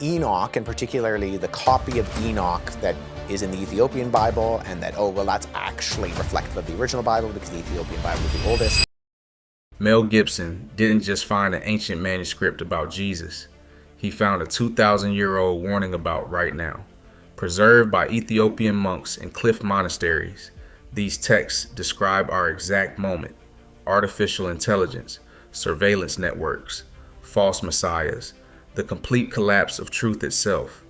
Enoch, and particularly the copy of Enoch that is in the Ethiopian Bible, and that, oh, well, that's actually reflective of the original Bible because the Ethiopian Bible is the oldest. Mel Gibson didn't just find an ancient manuscript about Jesus. He found a 2,000-year-old warning about right now. Preserved by Ethiopian monks in cliff monasteries, these texts describe our exact moment: artificial intelligence, surveillance networks, false messiahs, the complete collapse of truth itself.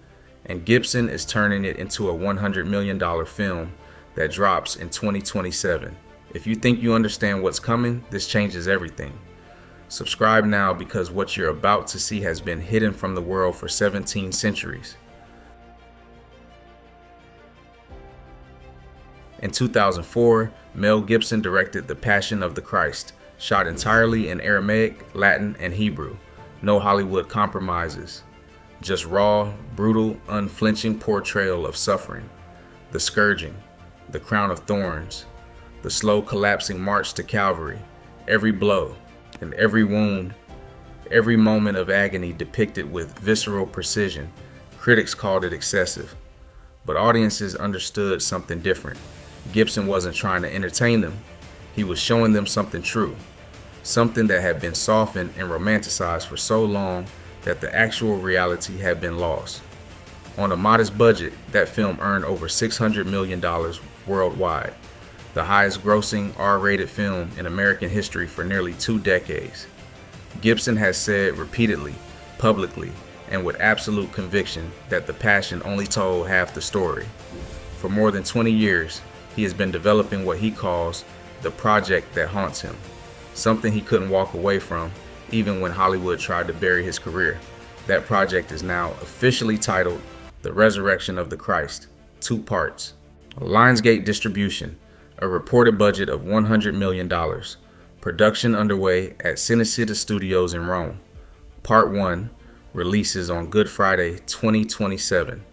And Gibson is turning it into a $100 million film that drops in 2027. If you think you understand what's coming, this changes everything. Subscribe now, because what you're about to see has been hidden from the world for 17 centuries. In 2004, Mel Gibson directed The Passion of the Christ, shot entirely in Aramaic, Latin, and Hebrew. No Hollywood compromises. Just raw, brutal, unflinching portrayal of suffering. The scourging, the crown of thorns, the slow collapsing march to Calvary, every blow and every wound, every moment of agony depicted with visceral precision. Critics called it excessive, but audiences understood something different. Gibson wasn't trying to entertain them. He was showing them something true, something that had been softened and romanticized for so long that the actual reality had been lost. On a modest budget, that film earned over $600 million worldwide, the highest grossing R-rated film in American history for nearly 2 decades. Gibson has said repeatedly, publicly, and with absolute conviction that The Passion only told half the story. For more than 20 years, he has been developing what he calls the project that haunts him, something he couldn't walk away from even when Hollywood tried to bury his career. That project is now officially titled The Resurrection of the Christ, 2 parts. Lionsgate distribution, a reported budget of $100 million. Production underway at Cinecittà Studios in Rome. Part 1 releases on Good Friday 2027.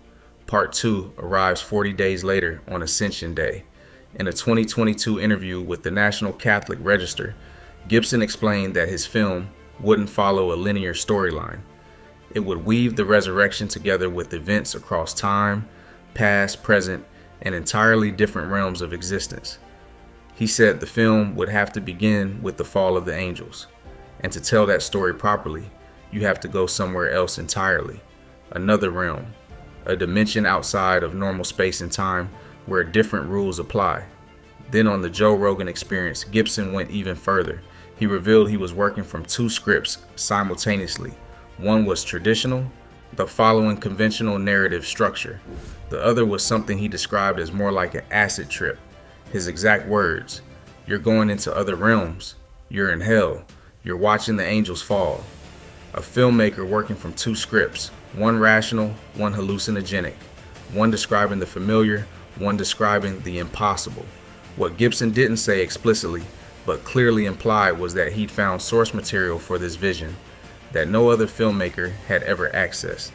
Part 2 arrives 40 days later on Ascension Day. In a 2022 interview with the National Catholic Register, Gibson explained that his film wouldn't follow a linear storyline. It would weave the resurrection together with events across time, past, present, and entirely different realms of existence. He said the film would have to begin with the fall of the angels, and to tell that story properly, you have to go somewhere else entirely, another realm, a dimension outside of normal space and time where different rules apply. Then on the Joe Rogan Experience, Gibson went even further. He revealed he was working from 2 scripts simultaneously. One was traditional, the following conventional narrative structure. The other was something he described as more like an acid trip. His exact words: "You're going into other realms. You're in hell. You're watching the angels fall." A filmmaker working from 2 scripts, one rational, one hallucinogenic, one describing the familiar, one describing the impossible. What Gibson didn't say explicitly, but clearly implied, was that he'd found source material for this vision that no other filmmaker had ever accessed.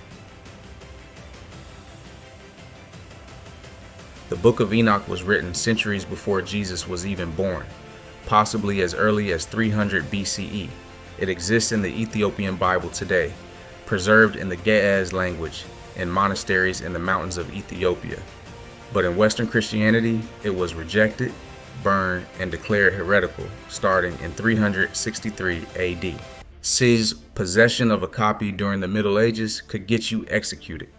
The Book of Enoch was written centuries before Jesus was even born, possibly as early as 300 BCE. It exists in the Ethiopian Bible today, preserved in the Ge'ez language in monasteries in the mountains of Ethiopia. But in Western Christianity, it was rejected, burned, and declared heretical starting in 363 AD. Says possession of a copy during the Middle Ages could get you executed,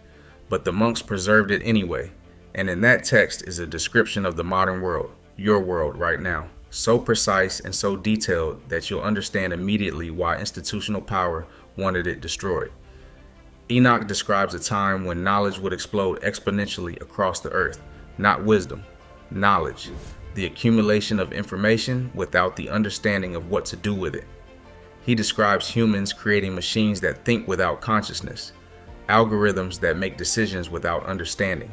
but the monks preserved it anyway. And in that text is a description of the modern world, your world right now, so precise and so detailed that you'll understand immediately why institutional power wanted it destroyed. Enoch describes a time when knowledge would explode exponentially across the earth, not wisdom, knowledge, the accumulation of information without the understanding of what to do with it. He describes humans creating machines that think without consciousness, algorithms that make decisions without understanding.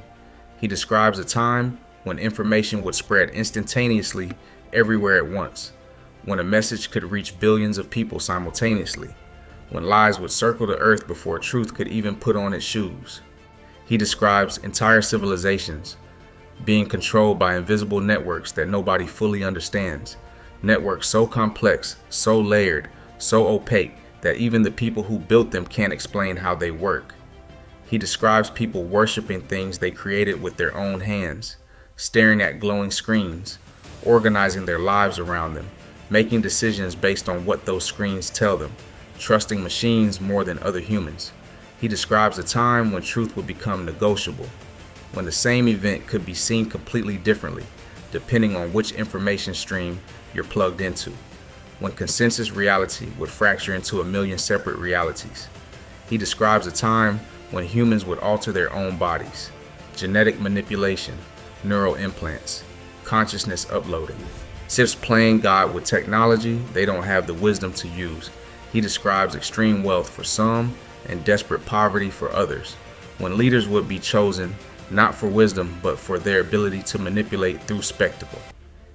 He describes a time when information would spread instantaneously everywhere at once, when a message could reach billions of people simultaneously, when lies would circle the earth before truth could even put on its shoes. He describes entire civilizations being controlled by invisible networks that nobody fully understands, networks so complex, so layered, so opaque that even the people who built them can't explain how they work. He describes people worshiping things they created with their own hands, staring at glowing screens, organizing their lives around them, making decisions based on what those screens tell them, trusting machines more than other humans. He describes a time when truth would become negotiable, when the same event could be seen completely differently, depending on which information stream you're plugged into, when consensus reality would fracture into a million separate realities. He describes a time when humans would alter their own bodies, genetic manipulation, neural implants, consciousness uploading. Instead of playing God with technology they don't have the wisdom to use, he describes extreme wealth for some and desperate poverty for others, when leaders would be chosen not for wisdom but for their ability to manipulate through spectacle.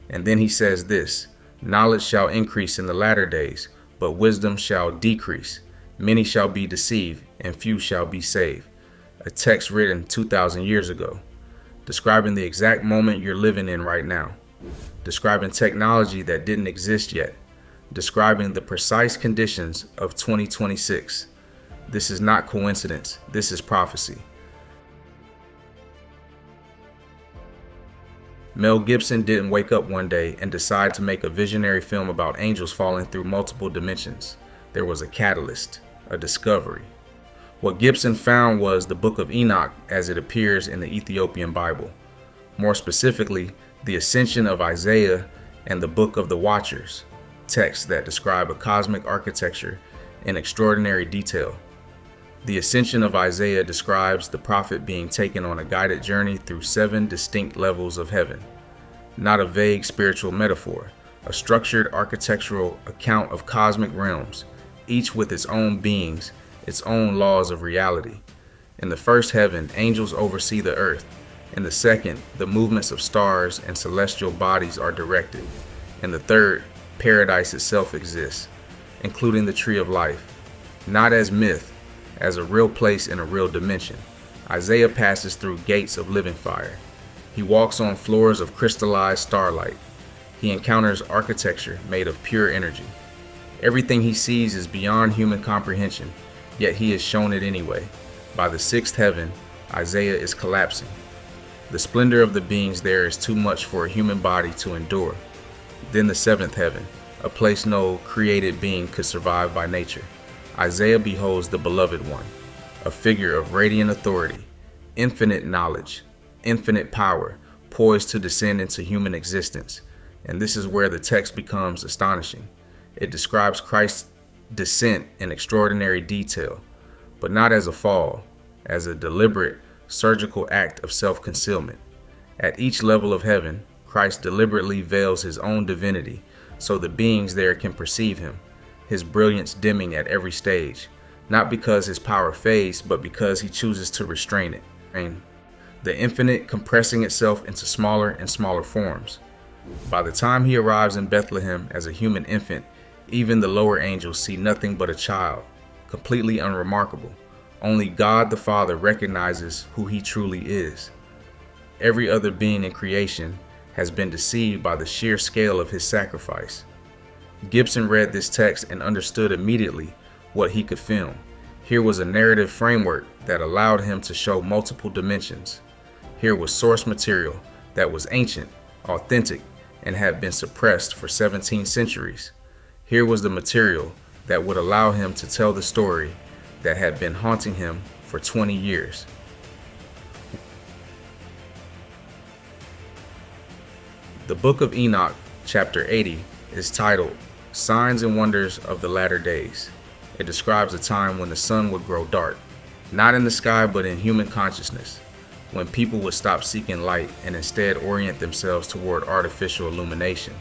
And then he says this, knowledge shall increase in the latter days, but wisdom shall decrease. Many shall be deceived, and few shall be saved. A text written 2,000 years ago, describing the exact moment you're living in right now, describing technology that didn't exist yet, describing the precise conditions of 2026. This is not coincidence, this is prophecy. Mel Gibson didn't wake up one day and decide to make a visionary film about angels falling through multiple dimensions. There was a catalyst, a discovery. What Gibson found was the Book of Enoch as it appears in the Ethiopian Bible. More specifically, the ascension of Isaiah and the Book of the Watchers, texts that describe a cosmic architecture in extraordinary detail. The ascension of Isaiah describes the prophet being taken on a guided journey through 7 distinct levels of heaven. Not a vague spiritual metaphor, a structured architectural account of cosmic realms, each with its own beings, its own laws of reality. In the first heaven, angels oversee the earth. In the second, the movements of stars and celestial bodies are directed. In the third, paradise itself exists, including the tree of life. Not as myth, as a real place in a real dimension. Isaiah passes through gates of living fire. He walks on floors of crystallized starlight. He encounters architecture made of pure energy. Everything he sees is beyond human comprehension, yet he is shown it anyway. By the 6th heaven, Isaiah is collapsing. The splendor of the beings there is too much for a human body to endure. Then the 7th heaven, a place no created being could survive by nature. Isaiah beholds the beloved one, a figure of radiant authority, infinite knowledge, infinite power, poised to descend into human existence. And this is where the text becomes astonishing. It describes Christ's descent in extraordinary detail, but not as a fall, as a deliberate, surgical act of self-concealment. At each level of heaven, Christ deliberately veils his own divinity so the beings there can perceive him, his brilliance dimming at every stage, not because his power fades, but because he chooses to restrain it. The infinite compressing itself into smaller and smaller forms. By the time he arrives in Bethlehem as a human infant, even the lower angels see nothing but a child, completely unremarkable. Only God the Father recognizes who he truly is. Every other being in creation has been deceived by the sheer scale of his sacrifice. Gibson read this text and understood immediately what he could film. Here was a narrative framework that allowed him to show multiple dimensions. Here was source material that was ancient, authentic, and had been suppressed for 17 centuries. Here was the material that would allow him to tell the story that had been haunting him for 20 years. The Book of Enoch, chapter 80, is titled Signs and Wonders of the Latter Days. It describes a time when the sun would grow dark, not in the sky but in human consciousness, when people would stop seeking light and instead orient themselves toward artificial illumination.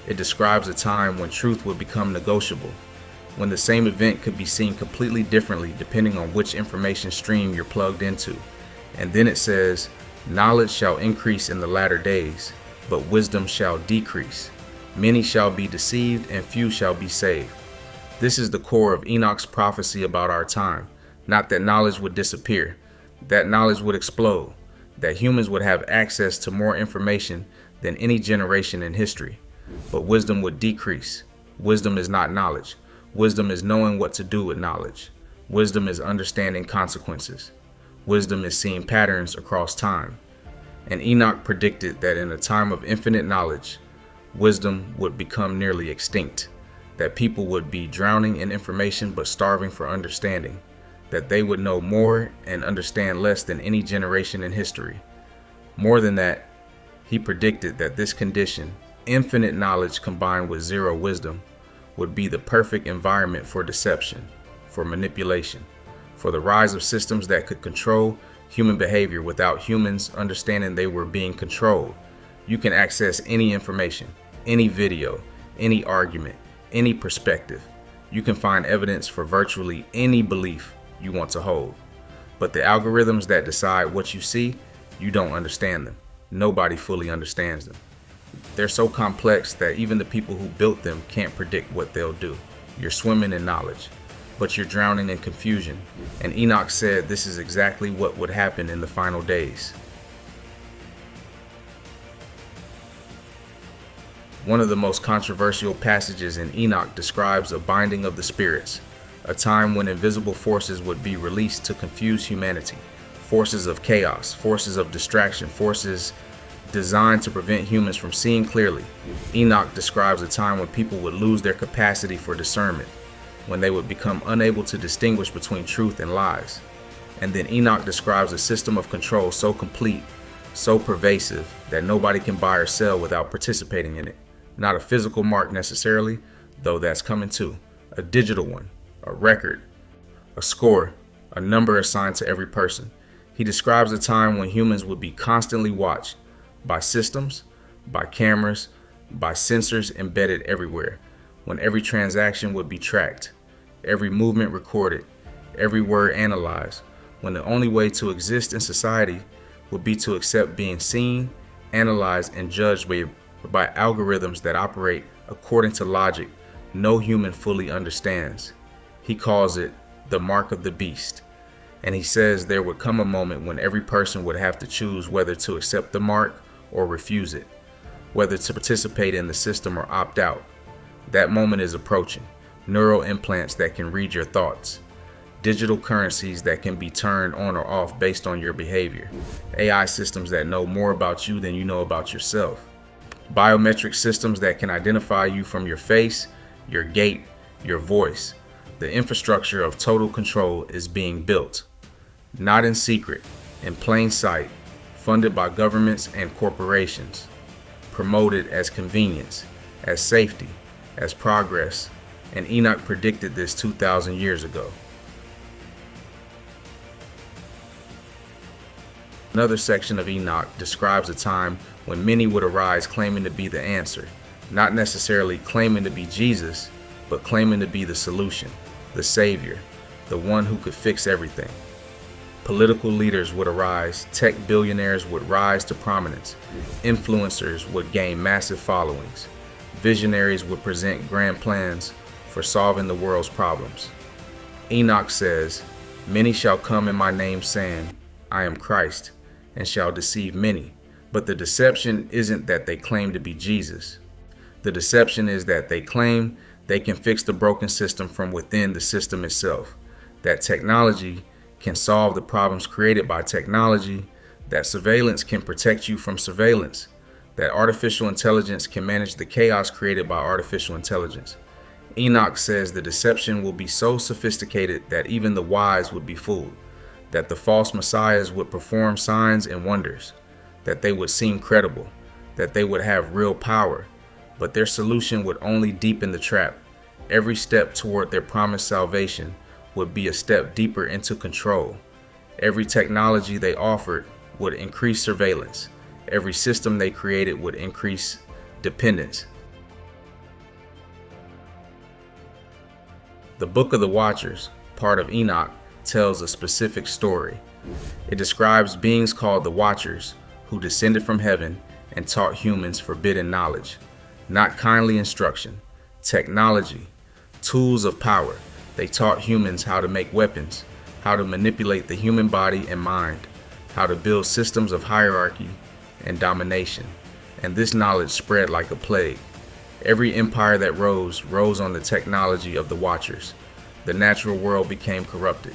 It describes a time when truth would become negotiable, when the same event could be seen completely differently depending on which information stream you're plugged into. And then it says, knowledge shall increase in the latter days, but wisdom shall decrease. Many shall be deceived and few shall be saved. This is the core of Enoch's prophecy about our time. Not that knowledge would disappear, that knowledge would explode, that humans would have access to more information than any generation in history. But wisdom would decrease. Wisdom is not knowledge. Wisdom is knowing what to do with knowledge. Wisdom is understanding consequences. wisdom is seeing patterns across time. And Enoch predicted that in a time of infinite knowledge, wisdom would become nearly extinct, that people would be drowning in information but starving for understanding, that they would know more and understand less than any generation in history. More than that, he predicted that this condition, infinite knowledge combined with zero wisdom, would be the perfect environment for deception, for manipulation, for the rise of systems that could control human behavior without humans understanding they were being controlled. You can access any information, any video, any argument, any perspective. You can find evidence for virtually any belief you want to hold. But the algorithms that decide what you see, you don't understand them. Nobody fully understands them. They're so complex that even the people who built them can't predict what they'll do. You're swimming in knowledge, but you're drowning in confusion. And Enoch said this is exactly what would happen in the final days. One of the most controversial passages in Enoch describes a binding of the spirits, a time when invisible forces would be released to confuse humanity. Forces of chaos, forces of distraction, forces designed to prevent humans from seeing clearly. Enoch describes a time when people would lose their capacity for discernment, when they would become unable to distinguish between truth and lies. And then Enoch describes a system of control so complete, so pervasive, that nobody can buy or sell without participating in it. Not a physical mark necessarily, though that's coming too. A digital one, a record, a score, a number assigned to every person. He describes a time when humans would be constantly watched by systems, by cameras, by sensors embedded everywhere, when every transaction would be tracked, every movement recorded, every word analyzed, when the only way to exist in society would be to accept being seen, analyzed, and judged by algorithms that operate according to logic no human fully understands. He calls it the mark of the beast. And he says there would come a moment when every person would have to choose whether to accept the mark or refuse it, whether to participate in the system or opt out. That moment is approaching. Neural implants that can read your thoughts, digital currencies that can be turned on or off based on your behavior, AI systems that know more about you than you know about yourself, biometric systems that can identify you from your face, your gait, your voice. The infrastructure of total control is being built, not in secret, in plain sight, funded by governments and corporations, promoted as convenience, as safety, as progress, and Enoch predicted this 2,000 years ago. Another section of Enoch describes a time when many would arise claiming to be the answer, not necessarily claiming to be Jesus, but claiming to be the solution, the savior, the one who could fix everything. Political leaders would arise, tech billionaires would rise to prominence, influencers would gain massive followings, visionaries would present grand plans for solving the world's problems. Enoch says, "Many shall come in my name saying, I am Christ, and shall deceive many." But the deception isn't that they claim to be Jesus. The deception is that they claim they can fix the broken system from within the system itself, that technology can solve the problems created by technology, that surveillance can protect you from surveillance, that artificial intelligence can manage the chaos created by artificial intelligence. Enoch says the deception will be so sophisticated that even the wise would be fooled, that the false messiahs would perform signs and wonders, that they would seem credible, that they would have real power, but their solution would only deepen the trap. Every step toward their promised salvation would be a step deeper into control. Every technology they offered would increase surveillance. Every system they created would increase dependence. The Book of the Watchers, part of Enoch, tells a specific story. It describes beings called the Watchers who descended from heaven and taught humans forbidden knowledge, not kindly instruction, technology, tools of power. They taught humans how to make weapons, how to manipulate the human body and mind, how to build systems of hierarchy and domination. And this knowledge spread like a plague. Every empire that rose on the technology of the Watchers. The natural world became corrupted.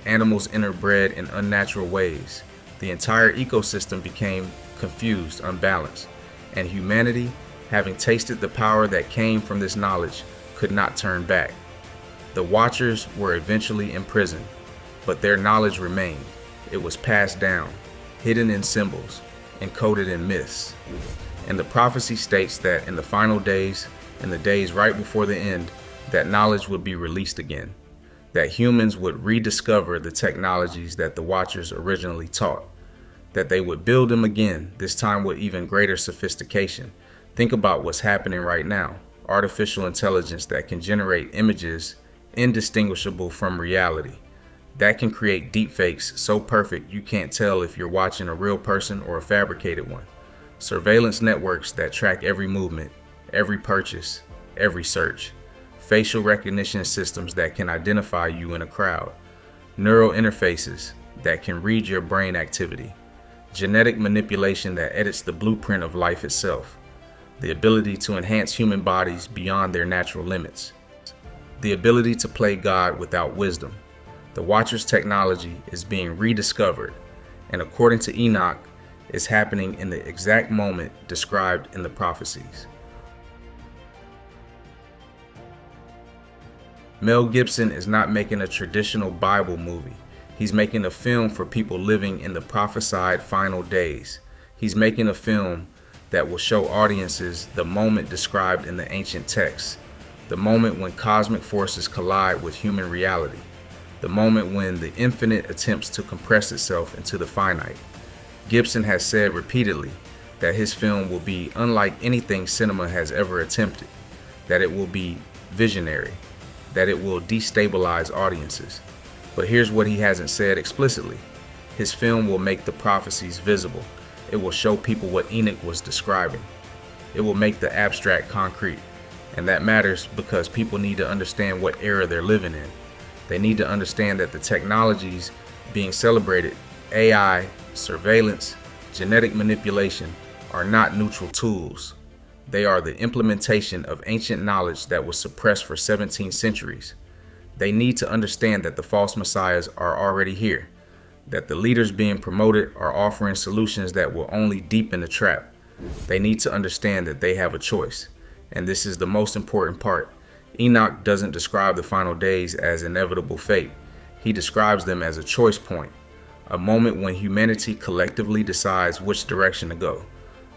Animals interbred in unnatural ways. The entire ecosystem became confused, unbalanced, and humanity, having tasted the power that came from this knowledge, could not turn back. The Watchers were eventually imprisoned, but their knowledge remained. It was passed down, hidden in symbols, encoded in myths. And the prophecy states that in the final days, in the days right before the end, that knowledge would be released again, that humans would rediscover the technologies that the Watchers originally taught, that they would build them again, this time with even greater sophistication. Think about what's happening right now. Artificial intelligence that can generate images indistinguishable from reality, that can create deepfakes so perfect you can't tell if you're watching a real person or a fabricated one. Surveillance networks that track every movement, every purchase, every search. Facial recognition systems that can identify you in a crowd. Neural interfaces that can read your brain activity. Genetic manipulation that edits the blueprint of life itself. The ability to enhance human bodies beyond their natural limits. The ability to play God without wisdom. The Watcher's technology is being rediscovered, and according to Enoch, is happening in the exact moment described in the prophecies. Mel Gibson is not making a traditional Bible movie. He's making a film for people living in the prophesied final days. He's making a film that will show audiences the moment described in the ancient texts, the moment when cosmic forces collide with human reality, the moment when the infinite attempts to compress itself into the finite. Gibson has said repeatedly that his film will be unlike anything cinema has ever attempted, that it will be visionary, that it will destabilize audiences. But here's what he hasn't said explicitly. His film will make the prophecies visible. It will show people what Enoch was describing. It will make the abstract concrete. And that matters because people need to understand what era they're living in. They need to understand that the technologies being celebrated, AI, surveillance, genetic manipulation, are not neutral tools. They are the implementation of ancient knowledge that was suppressed for 17 centuries. They need to understand that the false messiahs are already here, that the leaders being promoted are offering solutions that will only deepen the trap. They need to understand that they have a choice. And this is the most important part. Enoch doesn't describe the final days as inevitable fate. He describes them as a choice point, a moment when humanity collectively decides which direction to go,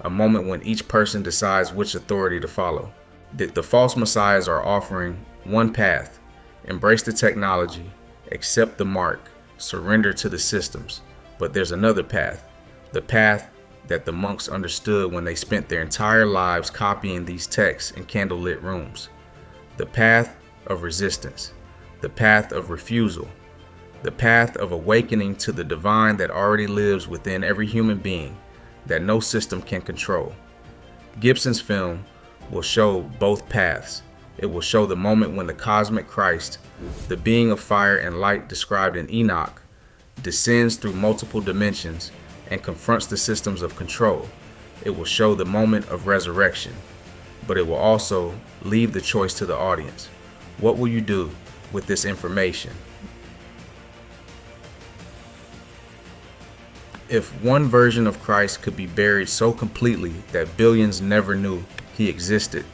a moment when each person decides which authority to follow. The false messiahs are offering one path: embrace the technology, accept the mark, surrender to the systems. But there's another path, the path that the monks understood when they spent their entire lives copying these texts in candlelit rooms. The path of resistance, the path of refusal, the path of awakening to the divine that already lives within every human being, that no system can control. Gibson's film will show both paths. It will show the moment when the cosmic Christ, the being of fire and light described in Enoch, descends through multiple dimensions and confronts the systems of control. It will show the moment of resurrection, but it will also leave the choice to the audience. What will you do with this information? If one version of Christ could be buried so completely that billions never knew he existed,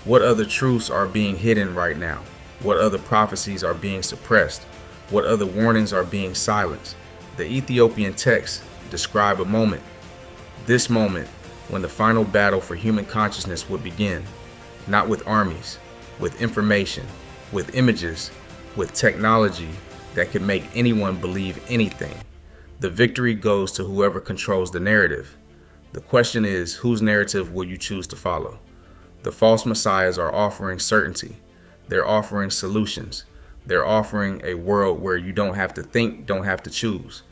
what other truths are being hidden right now? What other prophecies are being suppressed? What other warnings are being silenced? The Ethiopian texts describe a moment, this moment, when the final battle for human consciousness would begin, not with armies, with information, with images, with technology that could make anyone believe anything. The victory goes to whoever controls the narrative. The question is, whose narrative will you choose to follow? The false messiahs are offering certainty. They're offering solutions. They're offering a world where you don't have to think, don't have to choose.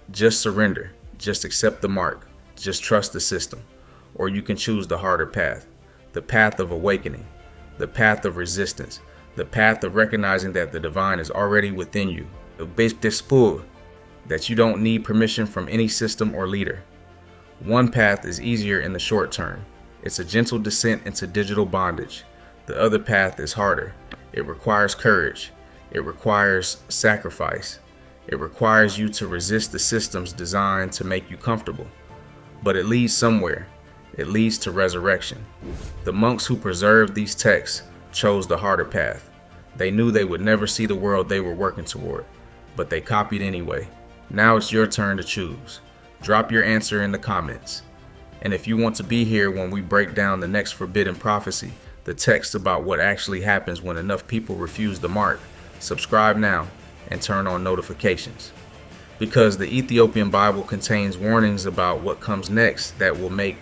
Just surrender. Just accept the mark. Just trust the system. Or you can choose the harder path, the path of awakening, the path of resistance, the path of recognizing that the divine is already within you, that you don't need permission from any system or leader. One path is easier in the short term. It's a gentle descent into digital bondage. The other path is harder. It requires courage. It requires sacrifice. It requires you to resist the systems designed to make you comfortable. But it leads somewhere. It leads to resurrection. The monks who preserved these texts chose the harder path. They knew they would never see the world they were working toward, but they copied anyway. Now it's your turn to choose. Drop your answer in the comments. And if you want to be here when we break down the next forbidden prophecy, the text about what actually happens when enough people refuse the mark, subscribe now and turn on notifications. Because the Ethiopian Bible contains warnings about what comes next that will make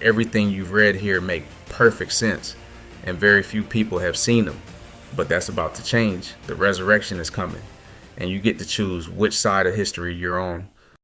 everything you've read here make perfect sense, and very few people have seen them. But that's about to change. The resurrection is coming, and you get to choose which side of history you're on